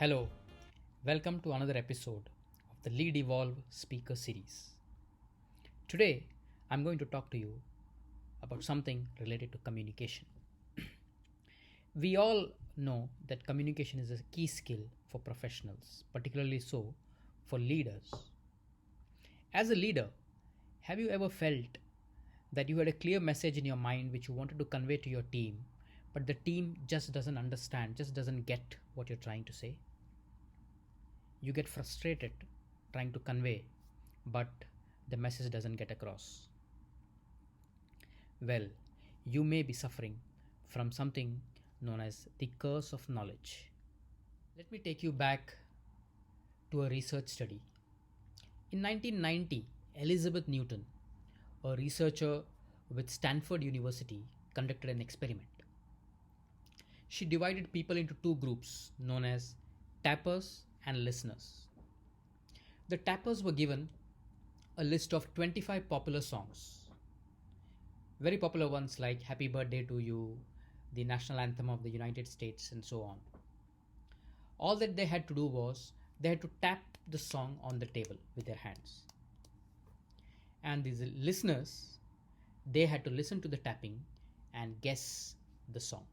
Hello, welcome to another episode of the Lead Evolve Speaker Series. Today, I'm going to talk to you about something related to communication. We all know that communication is a key skill for professionals, particularly so for leaders. As a leader, have you ever felt that you had a clear message in your mind which you wanted to convey to your team, but the team just doesn't understand, just doesn't get what you're trying to say? You get frustrated trying to convey, but the message doesn't get across. Well, you may be suffering from something known as the curse of knowledge. Let me take you back to a research study. In 1990, Elizabeth Newton, a researcher with Stanford University, conducted an experiment. She divided people into two groups known as tappers and listeners. The tappers were given a list of 25 popular songs. Very popular ones like Happy Birthday to You, the national anthem of the United States, and so on. All that they had to do was they had to tap the song on the table with their hands. And these listeners, they had to listen to the tapping and guess the song.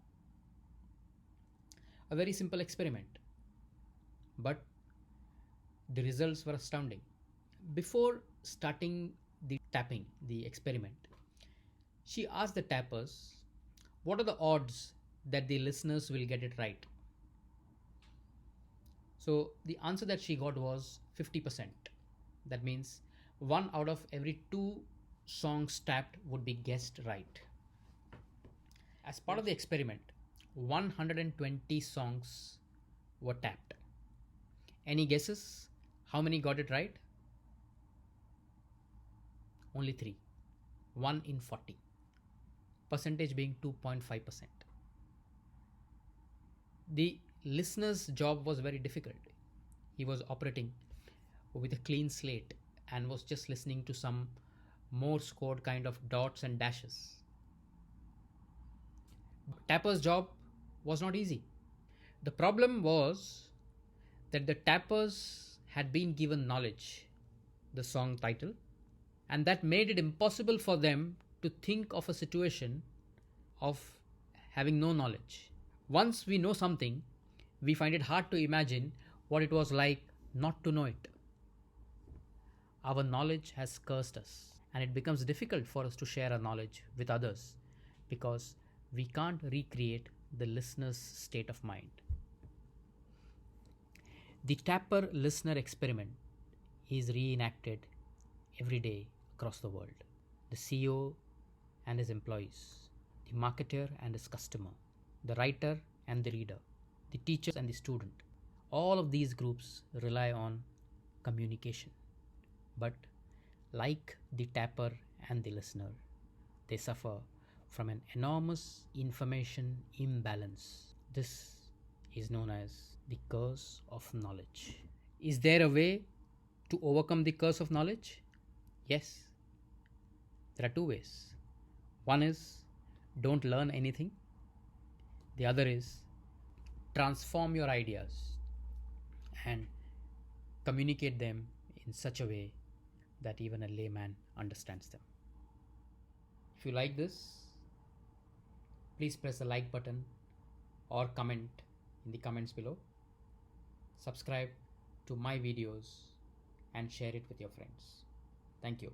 A very simple experiment. But the results were astounding. Before starting the tapping, the experiment, she asked the tappers, what are the odds that the listeners will get it right? So the answer that she got was 50%. That means 1 out of every 2 songs tapped would be guessed right. As part of the experiment, 120 songs were tapped. Any guesses? How many got it right? Only 3. 1 in 40. Percentage being 2.5%. The listener's job was very difficult. He was operating with a clean slate and was just listening to some Morse code kind of dots and dashes. Tapper's job was not easy. The problem was that the tappers had been given knowledge, the song title, and that made it impossible for them to think of a situation of having no knowledge. Once we know something, we find it hard to imagine what it was like not to know it. Our knowledge has cursed us, and it becomes difficult for us to share our knowledge with others because we can't recreate the listener's state of mind. The tapper listener experiment is reenacted every day across the world. The CEO and his employees, the marketer and his customer, the writer and the reader, the teachers and the student. All of these groups rely on communication. But like the tapper and the listener, they suffer from an enormous information imbalance. This is known as the curse of knowledge. Is there a way to overcome the curse of knowledge? Yes. There are 2 ways. One is don't learn anything. The other is transform your ideas and communicate them in such a way that even a layman understands them. If you like this, please press the like button or comment in the comments below. Subscribe to my videos and share it with your friends. Thank you.